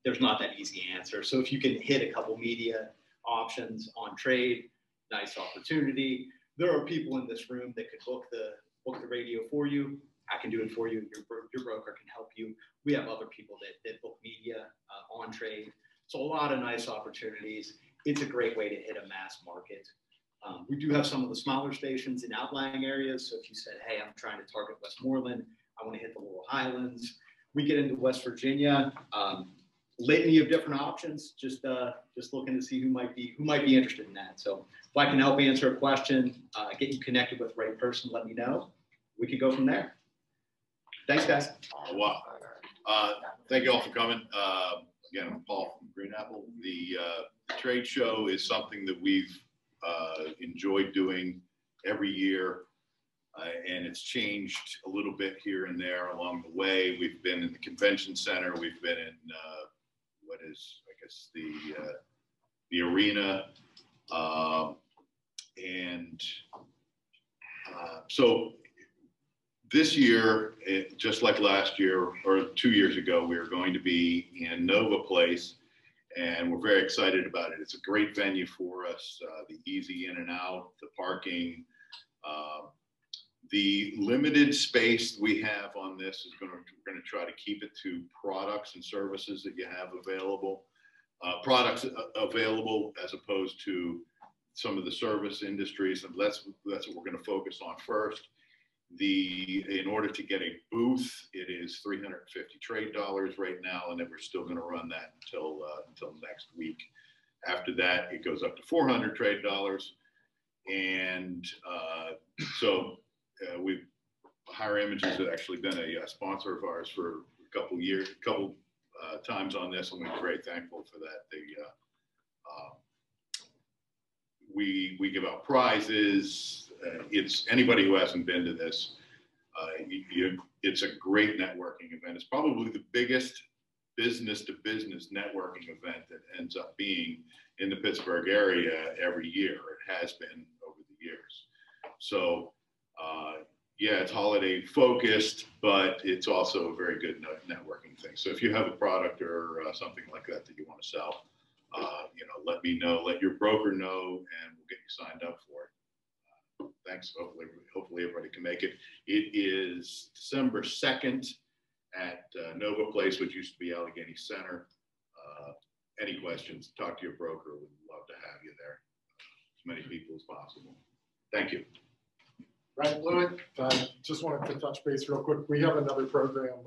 there's not that easy answer. So if you can hit a couple media options on trade, nice opportunity. There are people in this room that could book the radio for you. I can do it for you. Your broker can help you. We have other people that book media on trade. So a lot of nice opportunities. It's a great way to hit a mass market. We do have some of the smaller stations in outlying areas. So if you said, hey, I'm trying to target Westmoreland, I want to hit the Little Highlands. We get into West Virginia, litany of different options. Just looking to see who might be interested in that. So if I can help answer a question, get you connected with the right person, let me know. We could go from there. Thanks, guys. Wow. Thank you all for coming. Again, I'm Paul from Green Apple. The trade show is something that we've enjoyed doing every year, and it's changed a little bit here and there along the way. We've been in the convention center. We've been in what is, I guess, the arena, so this year, just like last year or 2 years ago, we were going to be in Nova Place, and we're very excited about it. It's a great venue for us, the easy in and out, the parking. The limited space we have on this is we're going to try to keep it to products and services that you have available. Products available as opposed to some of the service industries, and that's what we're going to focus on first. In order to get a booth, it is $350 trade dollars right now, and then we're still going to run that until next week. After that, it goes up to $400 trade dollars, and Higher Images has actually been a sponsor of ours for a couple times on this, and we're very thankful for that. We give out prizes. It's anybody who hasn't been to this, it's a great networking event. It's probably the biggest business-to-business networking event that ends up being in the Pittsburgh area every year. It has been over the years. So, yeah, it's holiday focused, but it's also a very good networking thing. So if you have a product or something like that you want to sell, let me know, let your broker know, and we'll get you signed up for it. Thanks. Hopefully everybody can make it. It is December 2nd at Nova Place, which used to be Allegheny Center. Any questions, talk to your broker. We'd love to have you there. As many people as possible. Thank you. Right, Blewett, just wanted to touch base real quick. We have another program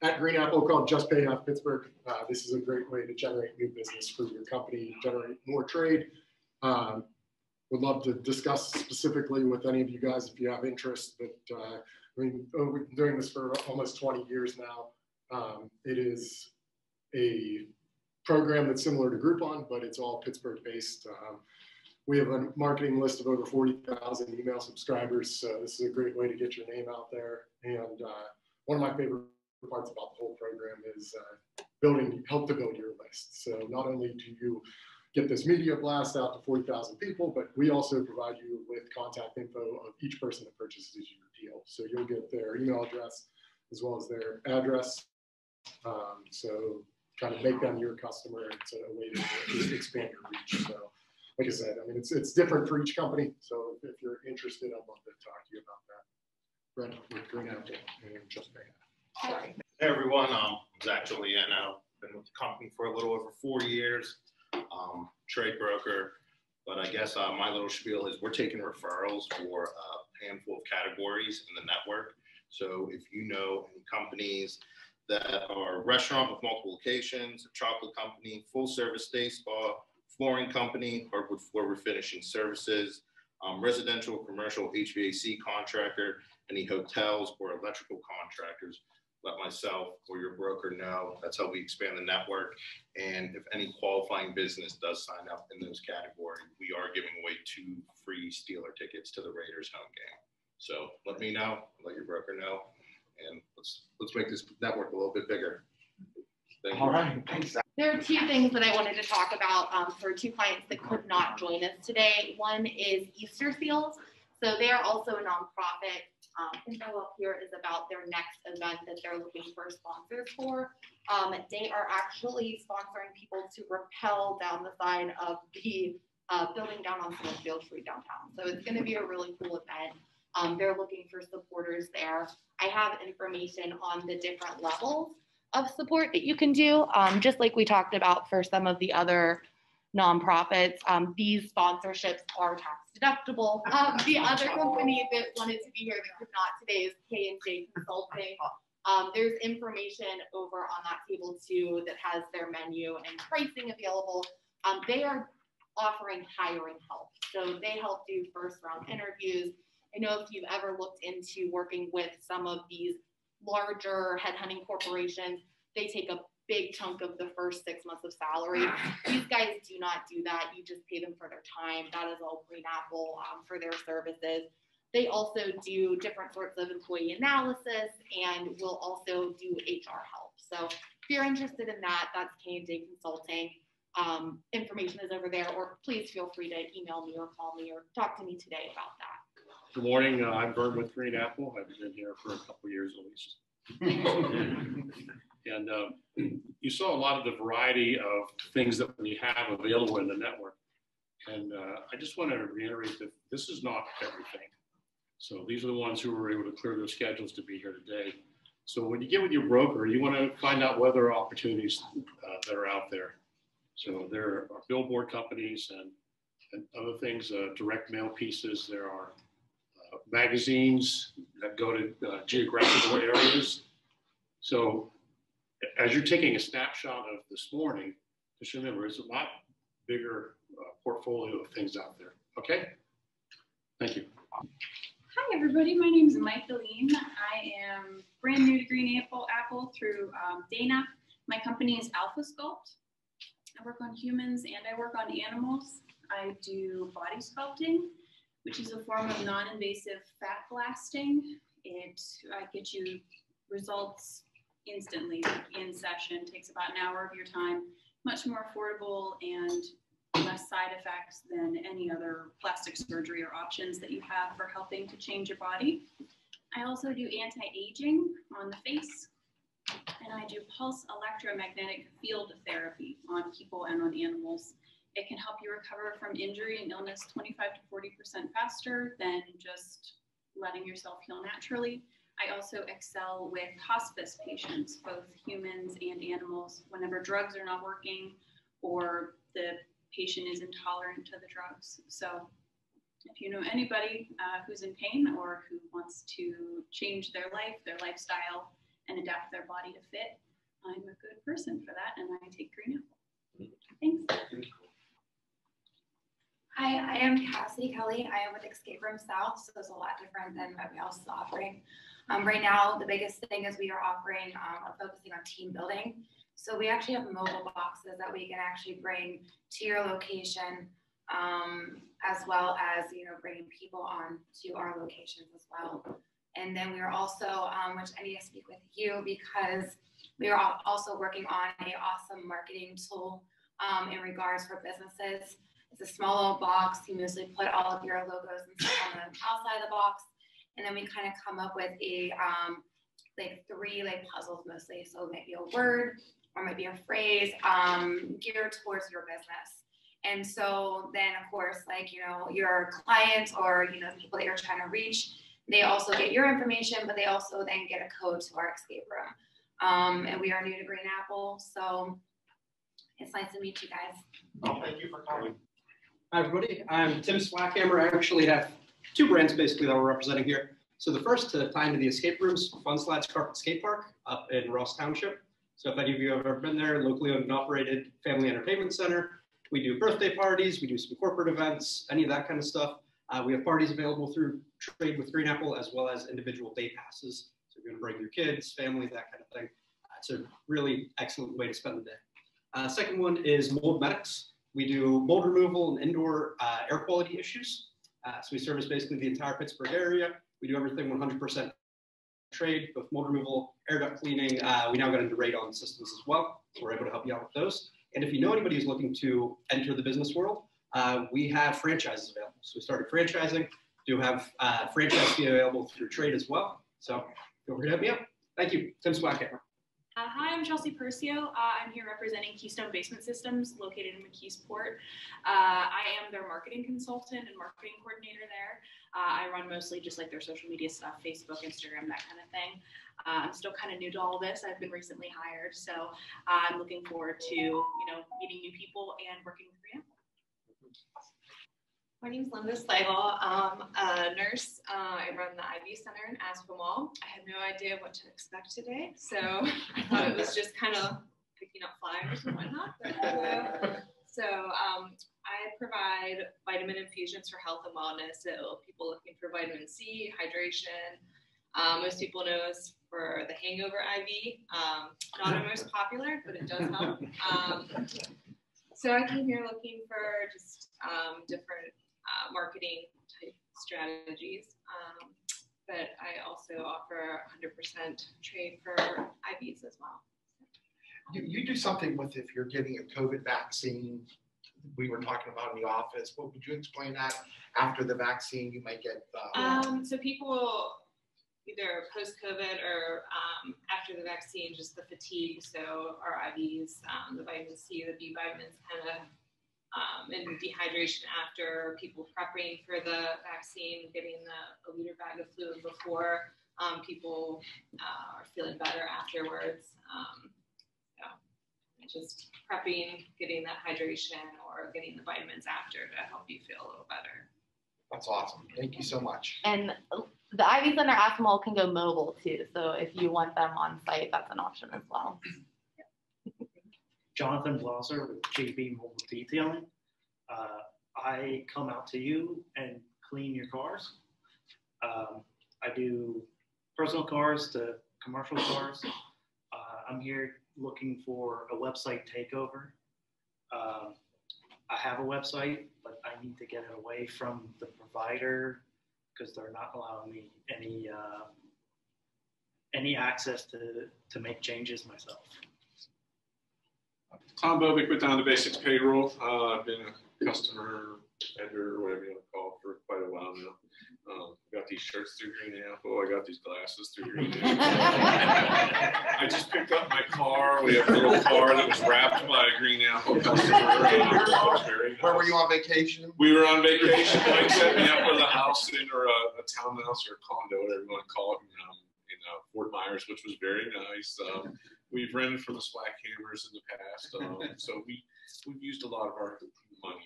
at Green Apple called Just Pay Half Pittsburgh. This is a great way to generate new business for your company, generate more trade. Would love to discuss specifically with any of you guys if you have interest. But we've been doing this for almost 20 years now. It is a program that's similar to Groupon, but it's all Pittsburgh based. We have a marketing list of over 40,000 email subscribers. So this is a great way to get your name out there. And one of my favorite parts about the whole program is help to build your list. So not only do you get this media blast out to 40,000 people, but we also provide you with contact info of each person that purchases your deal. So you'll get their email address as well as their address. So kind of make them your customer. It's a way to expand your reach. So like I said, I mean, it's different for each company. So if you're interested, I'd love to talk to you about that. Brent with Green Apple and Just Pay. Hey everyone, Zach Giuliano. Been with the company for a little over 4 years. Trade broker, but I guess my little spiel is we're taking referrals for a handful of categories in the network. So if you know any companies that are a restaurant with multiple locations, a chocolate company, full service day spa, flooring company, hardwood floor refinishing services, residential, commercial, HVAC contractor, any hotels or electrical contractors, let myself or your broker know. That's how we expand the network. And if any qualifying business does sign up in those categories, we are giving away 2 free Steeler tickets to the Raiders home game. So let me know, let your broker know, and let's make this network a little bit bigger. Thank you. All right, thanks. There are 2 things that I wanted to talk about for 2 clients that could not join us today. One is Easter Seals. So they are also a nonprofit. Info up here is about their next event that they're looking for sponsors for. They are actually sponsoring people to rappel down the side of the building down on Smithfield Street downtown. So it's going to be a really cool event. They're looking for supporters there. I have information on the different levels of support that you can do. Just like we talked about for some of the other nonprofits, these sponsorships are tax deductible. The other company that wanted to be here that could not today is K&J Consulting. There's information over on that table too that has their menu and pricing available. They are offering hiring help. So they help do first round interviews. I know if you've ever looked into working with some of these larger headhunting corporations, they take a big chunk of the first 6 months of salary. These guys do not do that. You just pay them for their time. That is all Green Apple for their services. They also do different sorts of employee analysis and will also do HR help. So if you're interested in that, that's K&J Consulting. Information is over there, or please feel free to email me or call me or talk to me today about that. Good morning. I'm Vern with Green Apple. I've been here for a couple of years at least. And you saw a lot of the variety of things that we have available in the network. And I just want to reiterate that this is not everything. So these are the ones who were able to clear their schedules to be here today. So when you get with your broker, you want to find out what other opportunities that are out there. So there are billboard companies and other things, direct mail pieces. There are magazines that go to geographical areas. So as you're taking a snapshot of this morning, just remember, it's a lot bigger portfolio of things out there. Okay? Thank you. Hi, everybody. My name is Michaeline. I am brand new to Green Apple through Dana. My company is Alpha Sculpt. I work on humans and I work on animals. I do body sculpting, which is a form of non-invasive fat blasting. It gets you results instantly in session. Takes about an hour of your time. Much more affordable and less side effects than any other plastic surgery or options that you have for helping to change your body. I also do anti-aging on the face, and I do pulse electromagnetic field therapy on people and on animals. It can help you recover from injury and illness 25 to 40% faster than just letting yourself heal naturally. I also excel with hospice patients, both humans and animals, whenever drugs are not working or the patient is intolerant to the drugs. So if you know anybody who's in pain or who wants to change their life, their lifestyle, and adapt their body to fit, I'm a good person for that, and I take green apple. Thanks. Hi, I am Cassie Kelly. I am with Escape Room South, so it's a lot different than what else is offering. Right now, the biggest thing is we are offering, we're focusing on team building. So we actually have mobile boxes that we can actually bring to your location, as well as, bringing people on to our locations as well. And then we are also, which I need to speak with you because we are also working on an awesome marketing tool in regards for businesses. It's a small little box. You mostly put all of your logos and stuff on the outside of the box. And then we kind of come up with a, three puzzles mostly. So maybe a word or maybe a phrase geared towards your business. And so then of course, your clients or, the people that you're trying to reach, they also get your information, but they also then get a code to our escape room. And we are new to Green Apple. So it's nice to meet you guys. Well, thank you for coming. Hi, everybody. I'm Tim Swackhammer. I actually have two brands basically that we're representing here. So the first to tie into the escape rooms, Fun Slides Carpet Skate Park up in Ross Township. So if any of you have ever been there, locally owned and operated family entertainment center. We do birthday parties, we do some corporate events, any of that kind of stuff. We have parties available through Trade with Green Apple as well as individual day passes. So you're going to bring your kids, family, that kind of thing. It's a really excellent way to spend the day. Second one is Mold Medics. We do mold removal and indoor air quality issues. So we service basically the entire Pittsburgh area. We do everything 100% trade, both mold removal, air duct cleaning. We now got into radon systems as well. So we're able to help you out with those. And if you know anybody who's looking to enter the business world, we have franchises available. So we started franchising, do have franchise fee available through Trade as well. So feel free to hit me up. Thank you. Tim Swackhammer. Hi, I'm Chelsea Percio. I'm here representing Keystone Basement Systems located in McKeesport. I am their marketing consultant and marketing coordinator there. I run mostly just their social media stuff, Facebook, Instagram, that kind of thing. I'm still kind of new to all this. I've been recently hired, so I'm looking forward to, meeting new people and working with Green Apple. My name is Linda Stiebel. I'm a nurse. I run the IV Center in Aspinwall. I had no idea what to expect today, so I thought it was just kind of picking up flyers and whatnot. So I provide vitamin infusions for health and wellness. So people looking for vitamin C, hydration. Most people know us for the hangover IV. Not our most popular, but it does help. So I came here looking for just different marketing type strategies, but I also offer 100% trade for IVs as well. You do something with if you're getting a COVID vaccine, we were talking about in the office. What would you explain that after the vaccine you might get? So people either post-COVID or after the vaccine, just the fatigue. So our IVs, the vitamin C, the B vitamins kind of and dehydration after people prepping for the vaccine, getting a liter bag of fluid before, people are feeling better afterwards. Just prepping, getting that hydration or getting the vitamins after to help you feel a little better. That's awesome. Thank you so much. And the IV Center Aspinwall can go mobile too. So if you want them on site, that's an option as well. Jonathan Blauser with JB Mobile Detailing. I come out to you and clean your cars. I do personal cars to commercial cars. I'm here looking for a website takeover. I have a website, but I need to get it away from the provider because they're not allowing me any access to make changes myself. Tom Bobick with Down to Basics Payroll. I've been a customer, vendor, whatever you want to call it, for quite a while now. Got these shirts through Green Apple. I got these glasses through Green Apple. I just picked up my car. We have a little car that was wrapped by a Green Apple customer. Where were you on vacation? We were on vacation. Mike set me up with a house or a townhouse or a condo, whatever you want to call it, in Fort Myers, which was very nice. We've rented from the Swackhammers in the past, so we've used a lot of our money.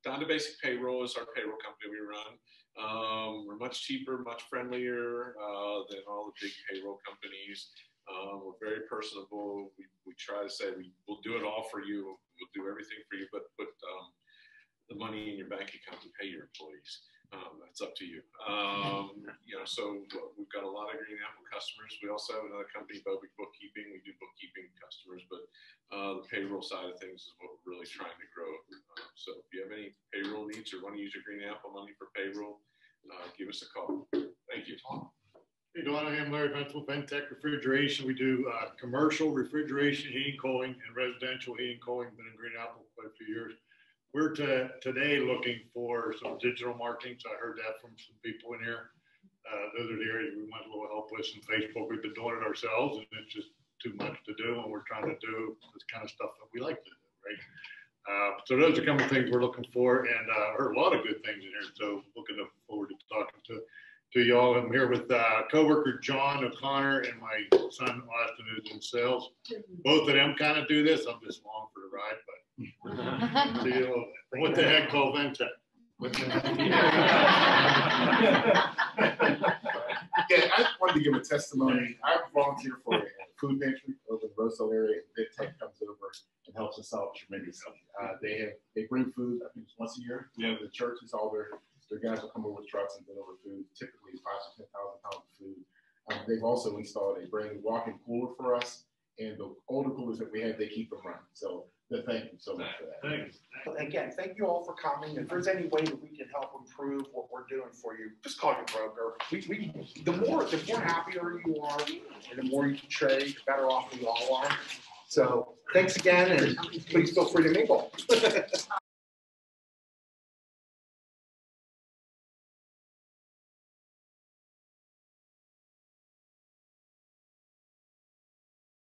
Down to Basic Payroll is our payroll company we run. We're much cheaper, much friendlier than all the big payroll companies. We're very personable. We try to say we'll do it all for you. We'll do everything for you, but put the money in your bank account to pay your employees. That's up to you. So we've got a lot of Green Apple customers. We also have another company, Bobic Bookkeeping. We do bookkeeping customers, but the payroll side of things is what we're really trying to grow. So if you have any payroll needs or want to use your Green Apple money for payroll, give us a call. Thank you. Hey, Don, I'm Larry Ventel, Ventec Refrigeration. We do commercial refrigeration, heating, cooling, and residential heating, cooling. Been in Green Apple quite a few years. We're today looking for some digital marketing. So I heard that from some people in here. Those are the areas we want a little help with. Some Facebook, we've been doing it ourselves, and it's just too much to do. And we're trying to do this kind of stuff that we like to do, right? So those are a couple of things we're looking for, and I heard a lot of good things in here. So looking forward to talking to y'all. I'm here with coworker John O'Connor and my son Austin, who's in sales. Both of them kind of do this. I'm just along for the ride, but see you a little bit. What the heck called Ventec? Yeah, I wanted to give a testimony. I volunteer for a food pantry over in the Roseville area. Tech comes over and helps us out tremendously. They bring food, I think it's once a year. The churches, all their guys will come over with trucks and deliver food, typically 5,000 to 10,000 pounds of food. They've also installed a brand new walk-in cooler for us, and the older coolers that we have, they keep them running. So thank you so much for that. Thanks. Again, thank you all for coming. If there's any way that we can help improve what we're doing for you, just call your broker. The more happier you are, and the more you can trade, the better off we all are. So thanks again, and please feel free to mingle.